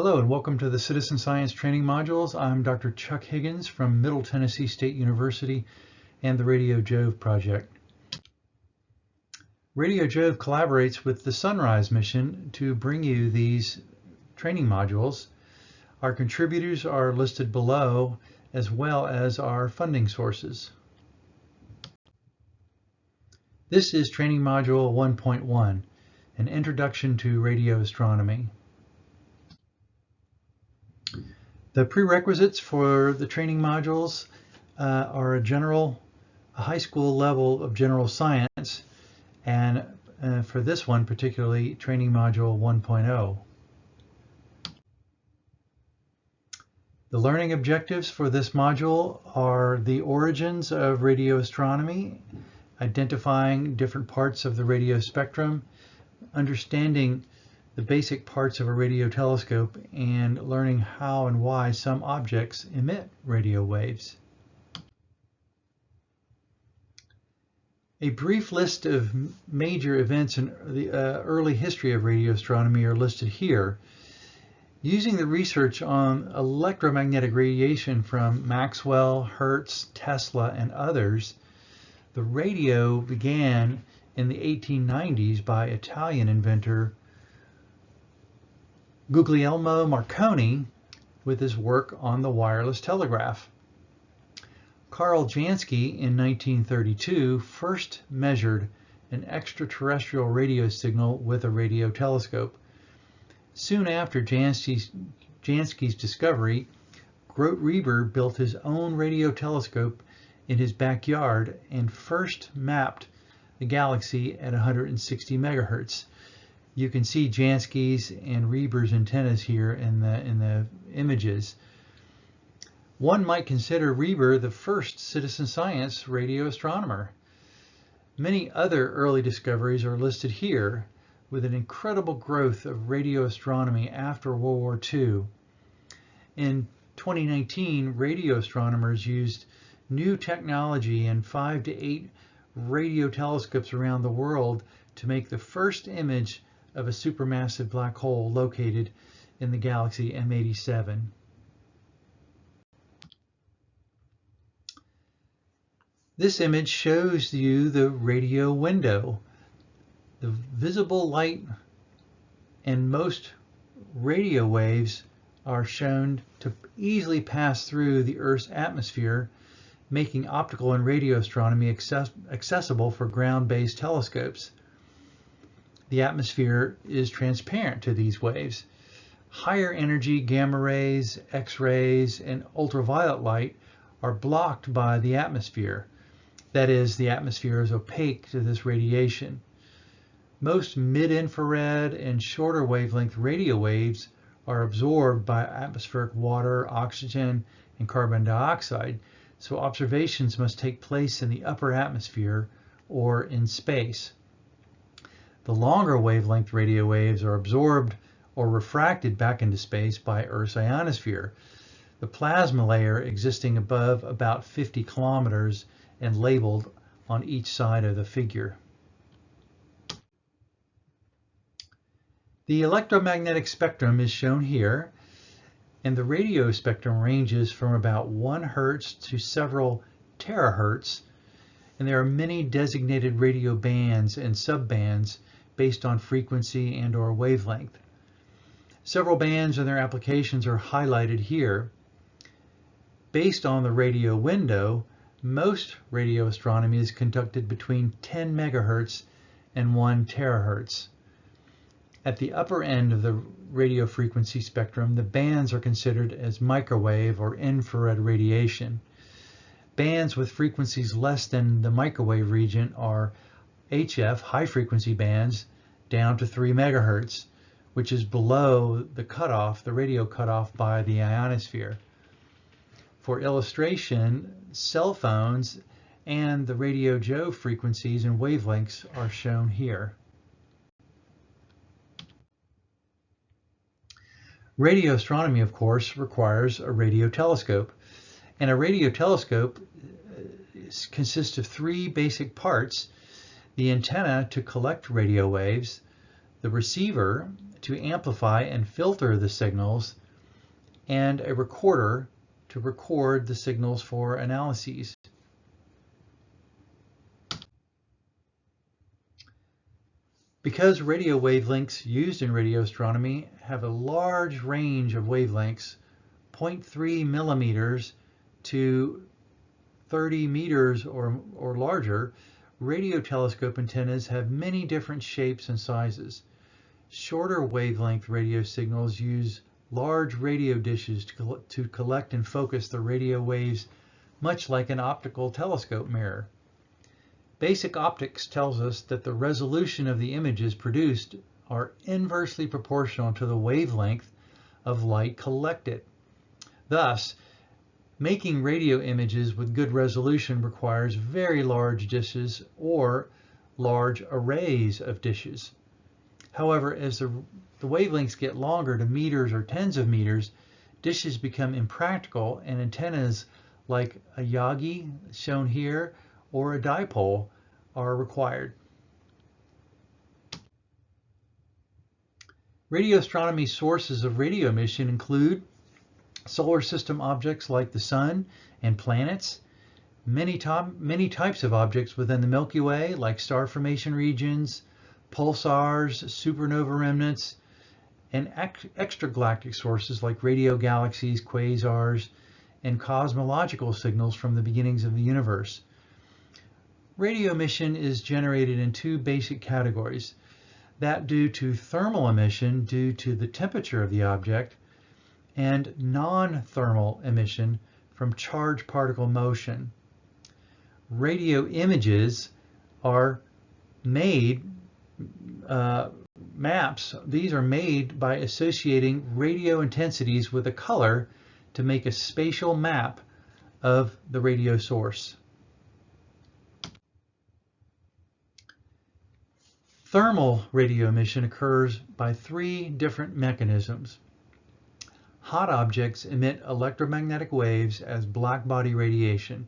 Hello and welcome to the Citizen Science Training Modules. I'm Dr. Chuck Higgins from Middle Tennessee State University and the Radio Jove project. Radio Jove collaborates with the Sunrise mission to bring you these training modules. Our contributors are listed below, as well as our funding sources. This is Training Module 1.1, an introduction to radio astronomy. The prerequisites for the training modules are a high school level of general science, and for this one particularly, Training Module 1.0. The learning objectives for this module are the origins of radio astronomy, identifying different parts of the radio spectrum, understanding the basic parts of a radio telescope, and learning how and why some objects emit radio waves. A brief list of major events in the early history of radio astronomy are listed here. Using the research on electromagnetic radiation from Maxwell, Hertz, Tesla, and others, the radio began in the 1890s by Italian inventor Guglielmo Marconi with his work on the wireless telegraph. Carl Jansky in 1932 first measured an extraterrestrial radio signal with a radio telescope. Soon after Jansky's discovery, Grote Reber built his own radio telescope in his backyard and first mapped the galaxy at 160 megahertz. You can see Jansky's and Reber's antennas here in the images. One might consider Reber the first citizen science radio astronomer. Many other early discoveries are listed here, with an incredible growth of radio astronomy after World War II. In 2019, radio astronomers used new technology and 5 to 8 radio telescopes around the world to make the first image of a supermassive black hole located in the galaxy M87. This image shows you the radio window. The visible light and most radio waves are shown to easily pass through the Earth's atmosphere, making optical and radio astronomy accessible for ground-based telescopes. The atmosphere is transparent to these waves. Higher energy gamma rays, X-rays, and ultraviolet light are blocked by the atmosphere. That is, the atmosphere is opaque to this radiation. Most mid-infrared and shorter wavelength radio waves are absorbed by atmospheric water, oxygen, and carbon dioxide, so observations must take place in the upper atmosphere or in space. The longer wavelength radio waves are absorbed or refracted back into space by Earth's ionosphere, the plasma layer existing above about 50 kilometers and labeled on each side of the figure. The electromagnetic spectrum is shown here, and the radio spectrum ranges from about 1 hertz to several terahertz, and there are many designated radio bands and subbands based on frequency and or wavelength. Several bands and their applications are highlighted here. Based on the radio window, most radio astronomy is conducted between 10 megahertz and 1 terahertz. At the upper end of the radio frequency spectrum, the bands are considered as microwave or infrared radiation. Bands with frequencies less than the microwave region are HF, high frequency bands, down to 3 megahertz, which is below the cutoff, the radio cutoff by the ionosphere. For illustration, cell phones and the Radio Jove frequencies and wavelengths are shown here. Radio astronomy, of course, requires a radio telescope, and a radio telescope consists of 3 basic parts: the antenna to collect radio waves, the receiver, to amplify and filter the signals, and a recorder to record the signals for analyses. Because radio wavelengths used in radio astronomy have a large range of wavelengths, 0.3 millimeters to 30 meters or larger, radio telescope antennas have many different shapes and sizes. Shorter wavelength radio signals use large radio dishes to collect and focus the radio waves, much like an optical telescope mirror. Basic optics tells us that the resolution of the images produced are inversely proportional to the wavelength of light collected. Thus, making radio images with good resolution requires very large dishes or large arrays of dishes. However, as the wavelengths get longer to meters or tens of meters, dishes become impractical, and antennas like a Yagi, shown here, or a dipole are required. Radio astronomy sources of radio emission include solar system objects like the sun and planets, many types of objects within the Milky Way like star formation regions, pulsars, supernova remnants, and extragalactic sources like radio galaxies, quasars, and cosmological signals from the beginnings of the universe. Radio emission is generated in two basic categories: that due to thermal emission due to the temperature of the object, and non-thermal emission from charged particle motion. Radio images are made, maps, these are made by associating radio intensities with a color to make a spatial map of the radio source. Thermal radio emission occurs by three different mechanisms. Hot objects emit electromagnetic waves as blackbody radiation.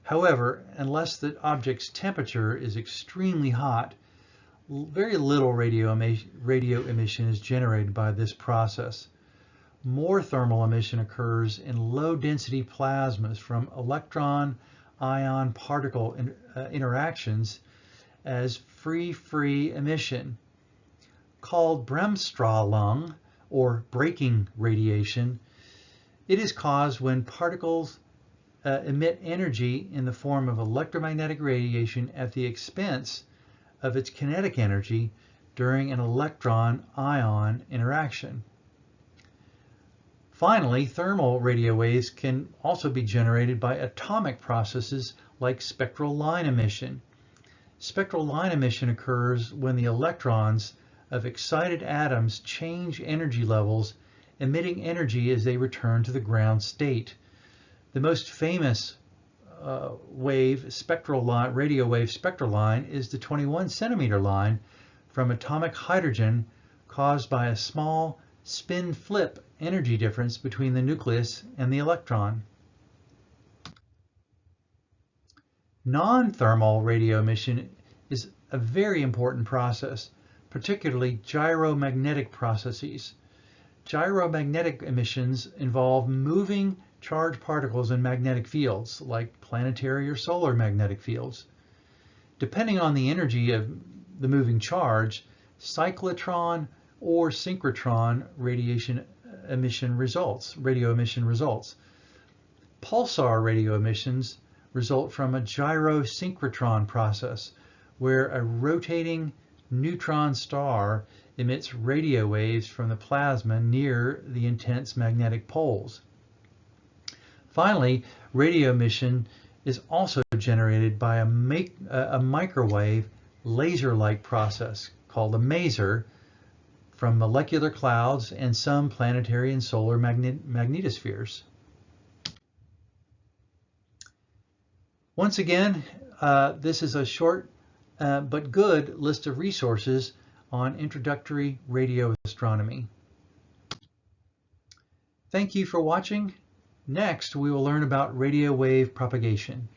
However, unless the object's temperature is extremely hot, very little radio emission is generated by this process. More thermal emission occurs in low-density plasmas from electron-ion particle interactions as free emission. Called Bremsstrahlung, or braking radiation, it is caused when particles emit energy in the form of electromagnetic radiation at the expense of its kinetic energy during an electron-ion interaction. Finally, thermal radio waves can also be generated by atomic processes like spectral line emission. Spectral line emission occurs when the electrons of excited atoms change energy levels, emitting energy as they return to the ground state. The most famous radio wave spectral line is the 21 centimeter line from atomic hydrogen caused by a small spin flip energy difference between the nucleus and the electron. Non-thermal radio emission is a very important process, particularly gyromagnetic processes. Gyromagnetic emissions involve moving charged particles in magnetic fields, like planetary or solar magnetic fields. Depending on the energy of the moving charge, cyclotron or synchrotron radio emission results. Pulsar radio emissions result from a gyrosynchrotron process, where a rotating neutron star emits radio waves from the plasma near the intense magnetic poles. Finally, radio emission is also generated by a microwave laser-like process called a maser from molecular clouds and some planetary and solar magnetospheres. Once again, this is a short but good list of resources on introductory radio astronomy. Thank you for watching. Next, we will learn about radio wave propagation.